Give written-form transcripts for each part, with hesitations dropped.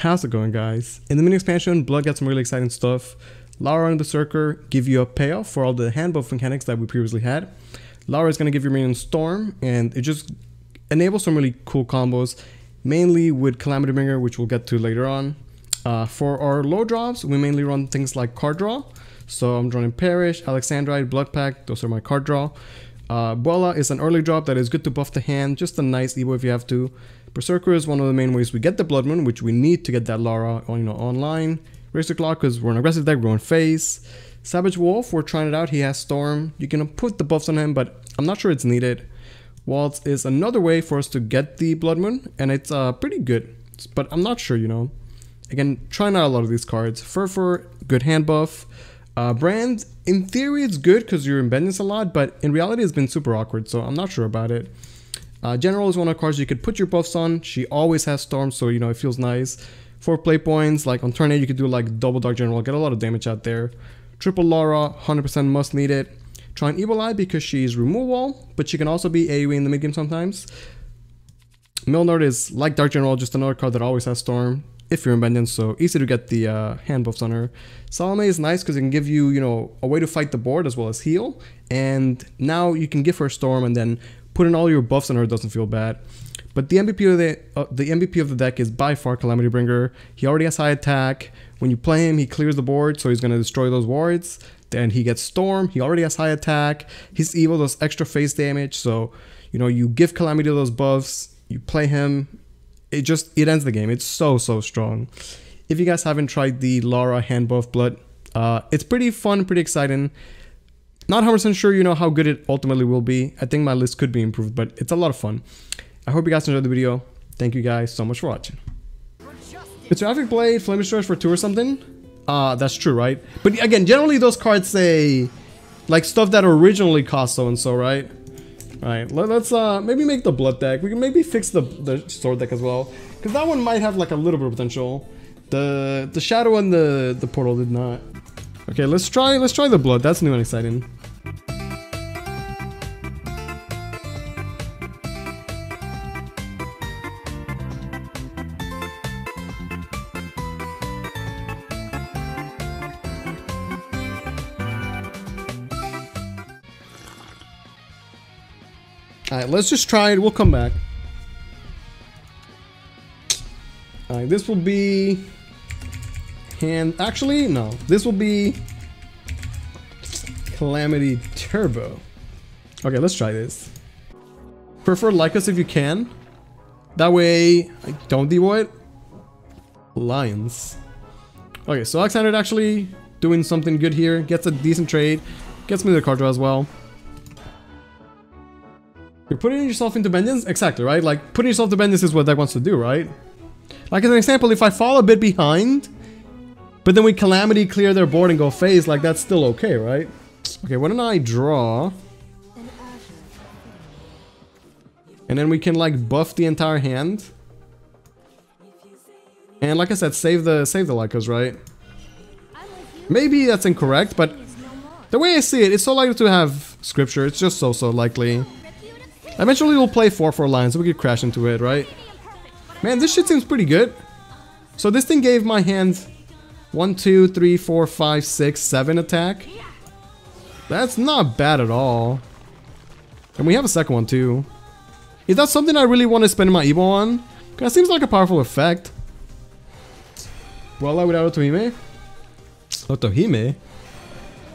How's it going, guys? In the mini expansion, Blood got some really exciting stuff. Lara and Berserker give you a payoff for all the handbuff mechanics that we previously had. Lara is going to give your minion Storm, and it just enables some really cool combos, mainly with Calamity Bringer, which we'll get to later on. For our low drops, we mainly run things like card draw. So I'm drawing Perish, Alexandrite, Blood Pact, those are my card draw. Bola is an early drop that is good to buff the hand, just a nice evo if you have to. Berserker is one of the main ways we get the Blood Moon, which we need to get that Lara online. Razor Claw because we're an aggressive deck, we're on phase. Savage Wolf, we're trying it out, he has Storm. You can put the buffs on him, but I'm not sure it's needed. Waltz is another way for us to get the Blood Moon, and it's pretty good, but I'm not sure, Again, trying out a lot of these cards. Furfur, good hand buff. Brand, in theory it's good because you're in Vengeance a lot, but in reality it's been super awkward, so I'm not sure about it. General is one of the cards you could put your buffs on. She always has Storm, so it feels nice. 4 play points, like on turn 8 you could do like double Dark General, get a lot of damage out there. Triple Lara, 100% must need it. Try an Evil Eye because she's removal, but she can also be AoE in the mid game sometimes. Milner is like Dark General, just another card that always has Storm. If you're in Vengeance, so easy to get the hand buffs on her. Salome is nice because it can give you, a way to fight the board as well as heal. And now you can give her Storm and then putting all your buffs on her doesn't feel bad. But the MVP of the deck is by far Calamity Bringer. He already has high attack. When you play him, he clears the board, so he's going to destroy those wards. Then he gets Storm. He already has high attack. His evil does extra face damage. So, you give Calamity those buffs. You play him. It ends the game. It's so strong. If you guys haven't tried the Lara hand buff Blood, it's pretty fun, pretty exciting. Not 100% sure how good it ultimately will be. I think my list could be improved, but it's a lot of fun. I hope you guys enjoyed the video. Thank you guys so much for watching. It's Traffic Blade, Flame Destroyers for 2 or something? That's true, right? But again, generally those cards say like stuff that originally cost so and so, right? Alright, let's maybe make the Blood deck. We can maybe fix the Sword deck as well, because that one might have like a little bit of potential. The Shadow and the Portal did not. Okay, let's try the Blood. That's new and exciting. Alright, let's just try it. We'll come back. Alright, this will be... Actually, no. This will be... Calamity Turbo. Okay, let's try this. Prefer like us if you can. That way, I don't devo it. Lions. Okay, so Alexander actually doing something good here. Gets a decent trade. Gets me the card draw as well. You're putting yourself into Vengeance? Exactly, right? Like, putting yourself to Vengeance is what deck wants to do, right? Like, as an example, if I fall a bit behind, but then we Calamity clear their board and go phase, like, that's still okay, right? Okay, why don't I draw? And then we can, like, buff the entire hand. And like I said, save the Lycos, right? Maybe that's incorrect, but the way I see it, it's so likely to have Scripture. It's just so likely. Eventually we'll play 4/4 lines so we could crash into it, right? Man, this shit seems pretty good. So this thing gave my hand 1, 2, 3, 4, 5, 6, 7 attack. That's not bad at all. And we have a second one too. Is that something I really want to spend my Evo on? Because it seems like a powerful effect. Voila without Otohime? Otohime?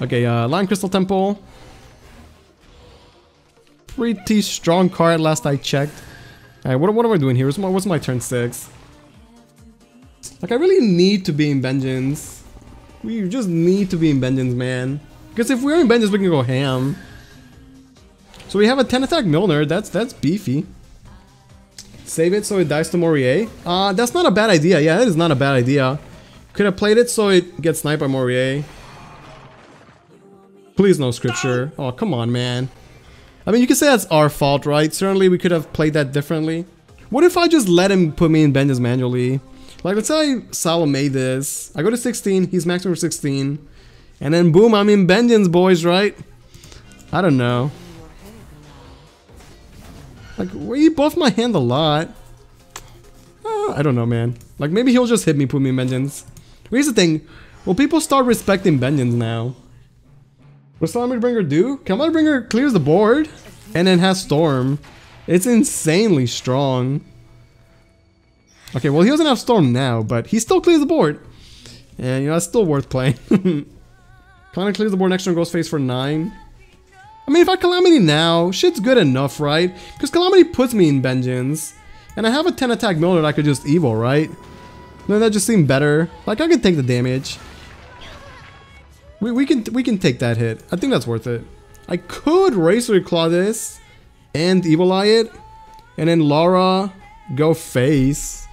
Okay, Lion Crystal Temple. Pretty strong card last I checked. Alright, what am I doing here? What's my turn 6? Like, I really need to be in Vengeance. We just need to be in Vengeance, man. Because if we're in Vengeance, we can go ham. So we have a 10 attack Milner. That's beefy. Save it so it dies to Morier. That's not a bad idea. Yeah, that is not a bad idea. Could have played it so it gets sniped by Morier. Please no Scripture. Oh, come on, man. I mean, you can say that's our fault, right? Certainly, we could have played that differently. What if I just let him put me in Vengeance manually? Like, let's say I Salome this. I go to 16, he's maximum for 16. And then boom, I'm in Vengeance, boys, right? I don't know. Like, we buff my hand a lot. I don't know, man. Like, maybe he'll just hit me, put me in vengeance. Here's the thing. Will people start respecting vengeance now? What's Calamity Bringer do? Calamity Bringer clears the board and then has Storm. It's insanely strong. Okay, well, he doesn't have Storm now, but he still clears the board. And, you know, that's still worth playing. Calamity clears the board, next turn goes face for 9. I mean, if I Calamity now, shit's good enough, right? Because Calamity puts me in vengeance. And I have a 10 attack Miller that I could just evil, right? Then that just seemed better. Like, I can take the damage. We can take that hit. I think that's worth it. I could Razor Claw this and Evil Eye it, and then Laura go face.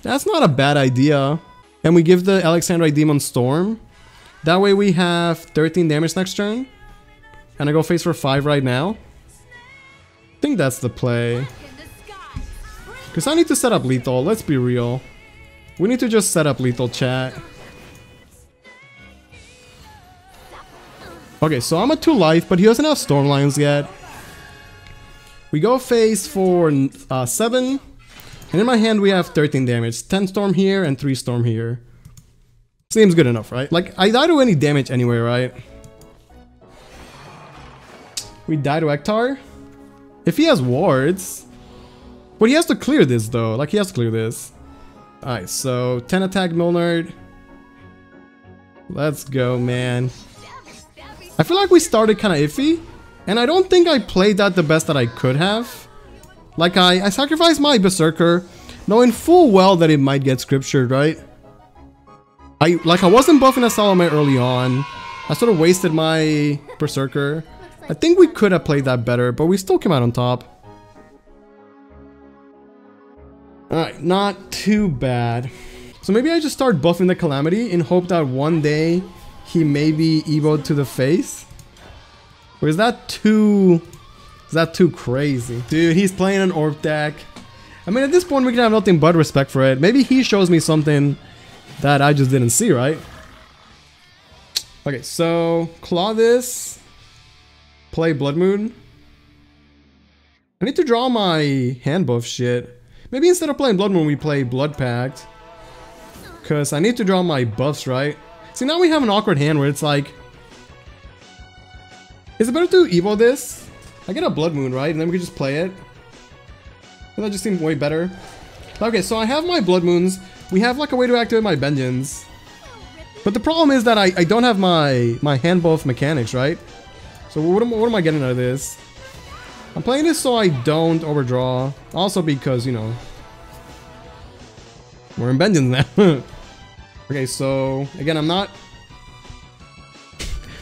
That's not a bad idea. And we give the Alexandrite Demon Storm. That way we have 13 damage next turn. And I go face for 5 right now. I think that's the play. Because I need to set up lethal, let's be real. We need to just set up lethal, chat. Okay, so I'm at 2 life, but he doesn't have Storm Lions yet. We go face for 7. And in my hand we have 13 damage. 10 Storm here and 3 Storm here. Seems good enough, right? Like, I die to any damage anyway, right? We die to Ektar. If he has wards... But he has to clear this though, like he has to clear this. Alright, so 10 attack Milnard. Let's go, man. I feel like we started kind of iffy. And I don't think I played that the best that I could have. Like I sacrificed my Berserker, knowing full well that it might get scriptured, right? I wasn't buffing a Salome early on. I sort of wasted my Berserker. I think we could have played that better, but we still came out on top. Alright, not too bad. So maybe I just start buffing the Calamity in hope that one day he may be evoed to the face? Or is that too crazy? Dude, he's playing an Orb deck. I mean, at this point we can have nothing but respect for it. Maybe he shows me something that I just didn't see, right? Okay, so claw this. Play Blood Moon. I need to draw my hand buff shit. Maybe instead of playing Blood Moon, we play Blood Pact. Because I need to draw my buffs, right? See, now we have an awkward hand where it's like... Is it better to evo this? I get a Blood Moon, right? And then we can just play it. And that just seems way better. Okay, so I have my Blood Moons. We have like a way to activate my Vengeance. But the problem is that I don't have my hand buff mechanics, right? So what am I getting out of this? I'm playing this so I don't overdraw. Also because, you know, we're in Vengeance now. Okay, so again,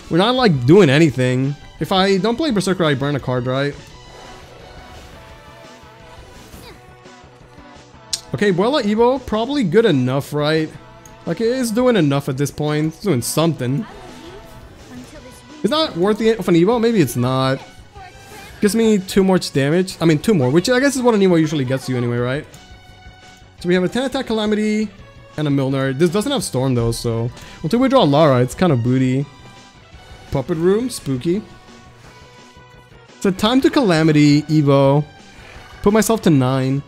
we're not like doing anything. If I don't play Berserker, I burn a card, right? Okay, Buela Evo, probably good enough, right? Like, it is doing enough at this point. It's doing something. It's not worthy of an Evo? Maybe it's not. Gives me too much damage. I mean, 2 more, which I guess is what an Evo usually gets you anyway, right? So we have a 10 attack Calamity and a Milner. This doesn't have Storm though, so until we draw Lara, it's kind of booty. Puppet Room, spooky. So time to Calamity, Evo. Put myself to 9.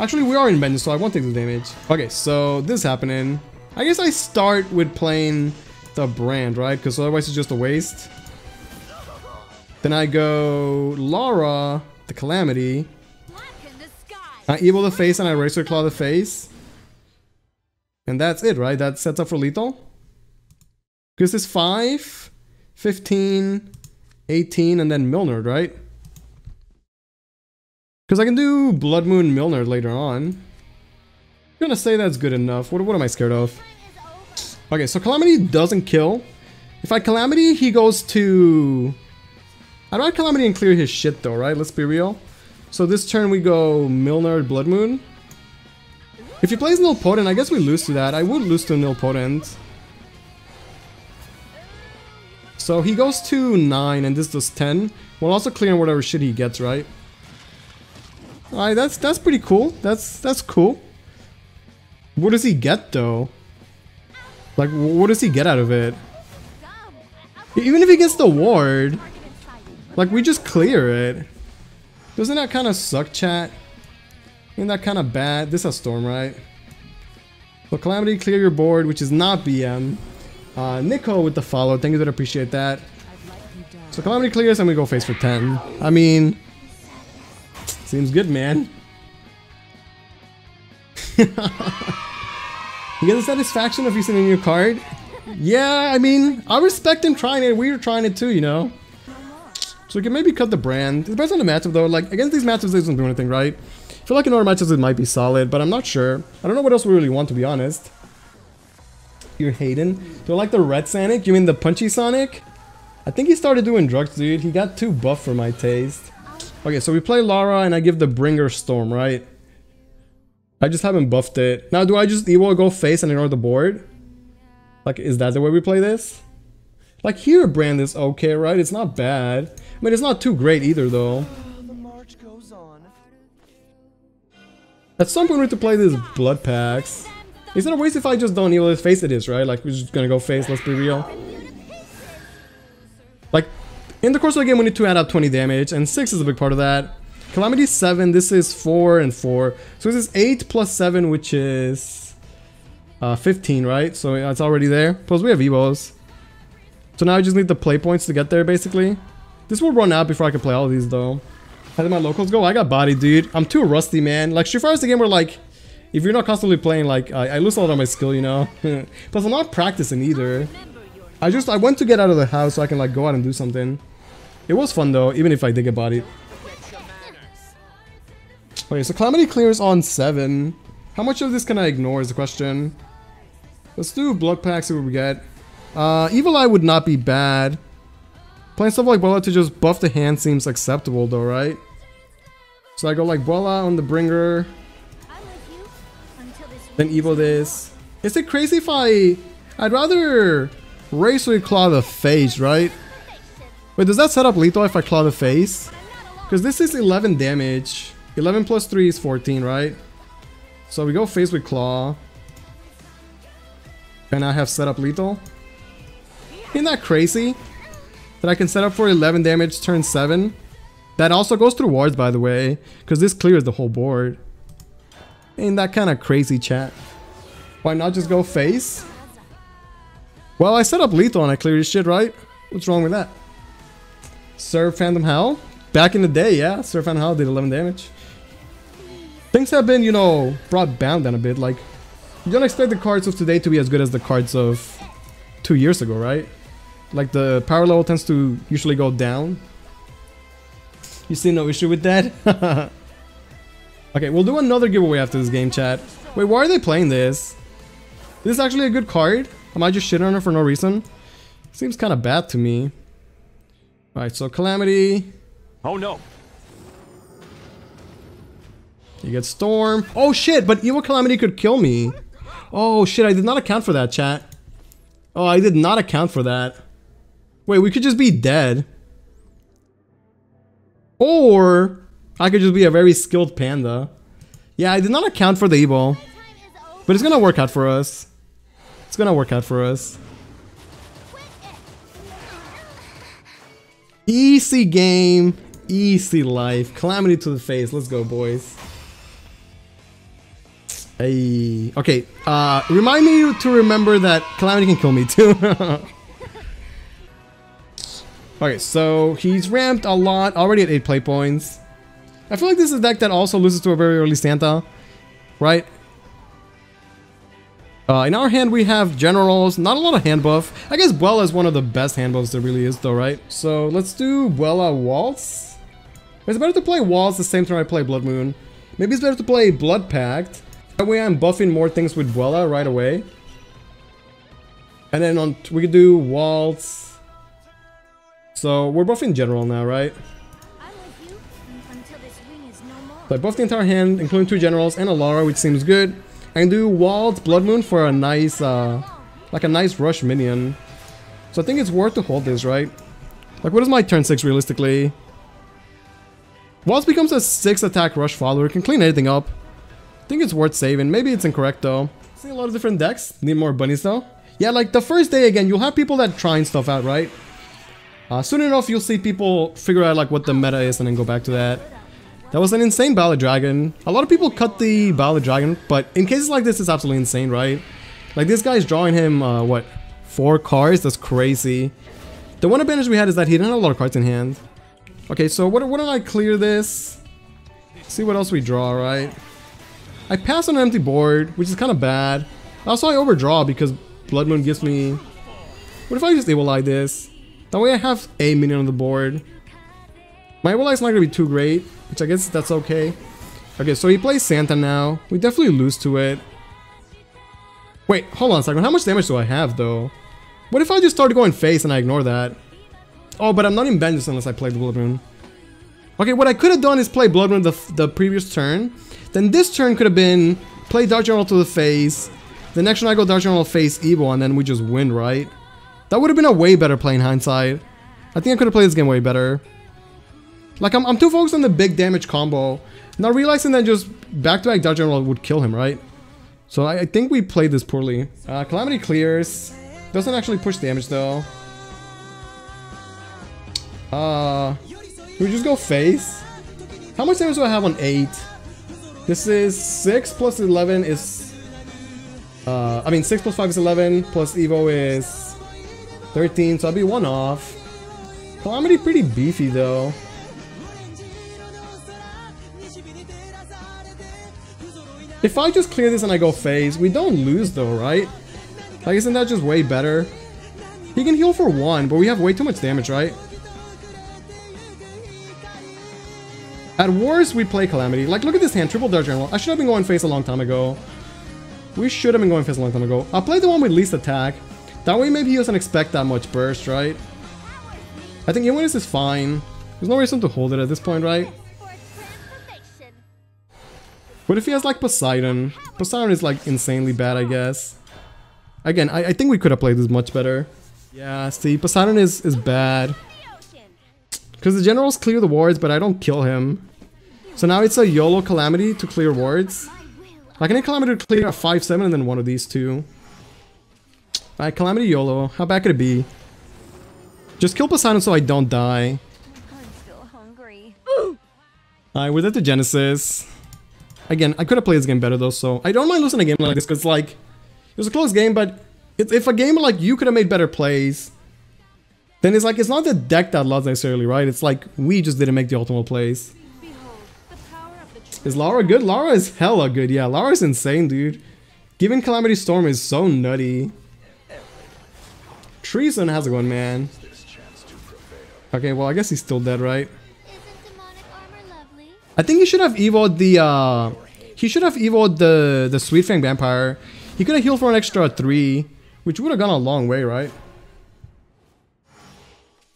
Actually, we are in Vengeance, so I won't take the damage. Okay, so this is happening. I guess I start with playing the Brand, right? Because otherwise it's just a waste. Then I go Lara, the Calamity. I Evil the face and I Razor Claw the face. And that's it, right? That sets up for lethal. Because it's 5, 15, 18, and then Milner, right? Because I can do Blood Moon Milner later on. I'm gonna say that's good enough. What am I scared of? Okay, so Calamity doesn't kill. If I Calamity, he goes to... I'd rather Calamity and clear his shit though, right? Let's be real. So this turn we go Milner, Blood Moon. If he plays Nilpotent, I guess we lose to that. I would lose to Nilpotent. So he goes to 9 and this does 10. While also clearing whatever shit he gets, right? Alright, that's pretty cool. That's cool. What does he get though? Like, what does he get out of it? Even if he gets the ward, like, we just clear it. Doesn't that kind of suck, chat? Ain't that kind of bad? This is Storm, right? So Calamity, clear your board, which is not BM. Nico with the follow. Thank you, that appreciate that. So Calamity clears and we go face for 10. I mean, seems good, man. You get the satisfaction of using a new card? Yeah, I mean, I respect him trying it. We were trying it too, you know? So we can maybe cut the brand. It depends on the matchup though. Like, against these matchups, it doesn't do anything, right? I feel like in other matchups it might be solid, but I'm not sure. I don't know what else we really want, to be honest. You're Hayden. Do I like the red Sonic? You mean the punchy Sonic? I think he started doing drugs, dude. He got too buff for my taste. Okay, so we play Lara and I give the Bringer Storm, right? I just haven't buffed it. Now, do I just Evo go face and ignore the board? Like, is that the way we play this? Like, here brand is okay, right? It's not bad. I mean, it's not too great either, though. At some point, we have to play these blood packs. Is it a waste if I just don't Evo his face? It is, right? Like, we're just gonna go face, let's be real. Like, in the course of the game, we need to add up 20 damage, and 6 is a big part of that. Calamity 7, this is 4 and 4. So this is 8 plus 7, which is 15, right? So it's already there. Plus we have Evos. So now I just need the play points to get there, basically. This will run out before I can play all of these, though. How did my locals go? I got bodied, dude. I'm too rusty, man. Like, Street Fighter is the game where, like, if you're not constantly playing, like, I lose a lot of my skill, you know? Plus I'm not practicing either. I went to get out of the house so I can, like, go out and do something. It was fun, though, even if I did get bodied. Okay, so Calamity clears on 7. How much of this can I ignore is the question. Let's do Blood Pack, see what we get. Evil Eye would not be bad. Playing stuff like Bola to just buff the hand seems acceptable though, right? So I go like Bola on the Bringer. Then Evo this. Is it crazy if I'd rather Razor Claw the face, right? Wait, does that set up lethal if I claw the face? Because this is 11 damage. 11 plus 3 is 14, right? So we go face with claw. And I have set up lethal. Isn't that crazy? That I can set up for 11 damage turn 7. That also goes through wards, by the way. Because this clears the whole board. Ain't that kind of crazy, chat? Why not just go face? Well, I set up lethal and I cleared his shit, right? What's wrong with that? Serve Phantom Hell? Back in the day, yeah. Serve Phantom Hell did 11 damage. Things have been, you know, brought down a bit. Like, you don't expect the cards of today to be as good as the cards of 2 years ago, right? Like, the power level tends to usually go down. You see no issue with that? Okay, we'll do another giveaway after this game, chat. Wait, why are they playing this? Is this actually a good card? Am I just shitting on her for no reason? Seems kind of bad to me. Alright, so Calamity. Oh no. You get Storm. Oh shit, but Evil Calamity could kill me. Oh shit, I did not account for that, chat. Oh, I did not account for that. Wait, we could just be dead. Or I could just be a very skilled panda. Yeah, I did not account for the evil. But it's gonna work out for us. It's gonna work out for us. Easy game. Easy life. Calamity to the face. Let's go, boys. Hey. Okay. Remind me to remember that Calamity can kill me too. Okay, so he's ramped a lot. Already at 8 play points. I feel like this is a deck that also loses to a very early Santa. Right? In our hand we have generals. Not a lot of hand buff. I guess Buella is one of the best hand buffs there really is though, right? So let's do Buella Waltz. It's better to play Waltz the same time I play Blood Moon. Maybe it's better to play Blood Pact. That way I'm buffing more things with Buella right away. And then we could do Waltz. So we're buffing general now, right? So I buffed the entire hand, including 2 generals and a Lara, which seems good. I can do Waltz, Blood Moon for a nice, like a nice rush minion. So I think it's worth to hold this, right? Like, what is my turn 6 realistically? Waltz becomes a 6 attack rush follower, can clean anything up. I think it's worth saving. Maybe it's incorrect though. See a lot of different decks. Need more bunnies though. Yeah, like the first day again, you'll have people that trying stuff out, right? Soon enough, you'll see people figure out like what the meta is and then go back to that. That was an insane Ballad Dragon. A lot of people cut the Ballad Dragon, but in cases like this, it's absolutely insane, right? Like, this guy's drawing him, what, 4 cards? That's crazy. The one advantage we had is that he didn't have a lot of cards in hand. Okay, so what did I clear this? See what else we draw, right? I pass on an empty board, which is kind of bad. Also, I overdraw because Blood Moon gives me... What if I just Evil Eye this? That way I have a minion on the board. My Evil Eye's not going to be too great, which I guess that's okay. Okay, so he plays Santa now. We definitely lose to it. Wait, hold on a second. How much damage do I have, though? What if I just started going face and I ignore that? Oh, but I'm not in Vengeance unless I play the Blood Moon. Okay, what I could have done is play Blood Moon the previous turn. Then this turn could have been play Dark General to the face. The next turn I go Dark General face Evo, and then we just win, right? That would have been a way better play in hindsight. I think I could have played this game way better. Like, I'm too focused on the big damage combo, not realizing that just back-to-back Dark General would kill him, right? So I think we played this poorly. Calamity clears. Doesn't actually push damage, though. Can we just go face? How much damage do I have on 8? This is 6 plus 11 is... I mean, 6 plus 5 is 11, plus Evo is 13, so I'll be 1 off. Calamity pretty beefy, though. If I just clear this and I go phase, we don't lose though, right? Like, isn't that just way better? He can heal for 1, but we have way too much damage, right? At worst, we play Calamity. Like, look at this hand, triple Dark General. I should have been going face a long time ago. We should have been going face a long time ago. I'll play the one with least attack. That way maybe he doesn't expect that much burst, right? I think even this is fine. There's no reason to hold it at this point, right? What if he has like Poseidon? Poseidon is like insanely bad, I guess. Again, I think we could have played this much better. Yeah, see, Poseidon is bad. Because the generals clear the wards, but I don't kill him. So now it's a YOLO Calamity to clear wards. I can need Calamity to clear a 5-7 and then one of these two. Alright, Calamity YOLO. How bad could it be? Just kill Poseidon so I don't die. Alright, we're at the Genesis. Again, I could have played this game better though, so I don't mind losing a game like this because like, it was a close game, but if a game like you could have made better plays, then it's like, it's not the deck that lost necessarily, right? It's like, we just didn't make the optimal plays. Is Lara good? Lara is hella good, yeah. Lara's insane, dude. Giving Calamity Storm is so nutty. Treason has a one, man. Okay, well, I guess he's still dead, right? I think he should have evoed the, the Sweet Fang Vampire. He could have healed for an extra 3, which would have gone a long way, right?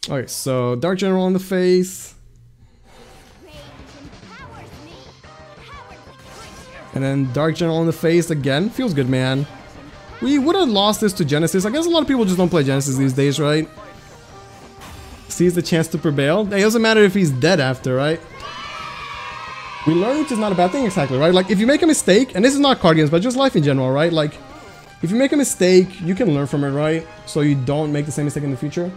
Okay, so Dark General in the face. And then Dark General in the face again. Feels good, man. We would have lost this to Genesis. I guess a lot of people just don't play Genesis these days, right? Sees the chance to prevail. It doesn't matter if he's dead after, right? We learn, which is not a bad thing, exactly, right? Like, if you make a mistake, and this is not card games, but just life in general, right? Like, if you make a mistake, you can learn from it, right? So you don't make the same mistake in the future.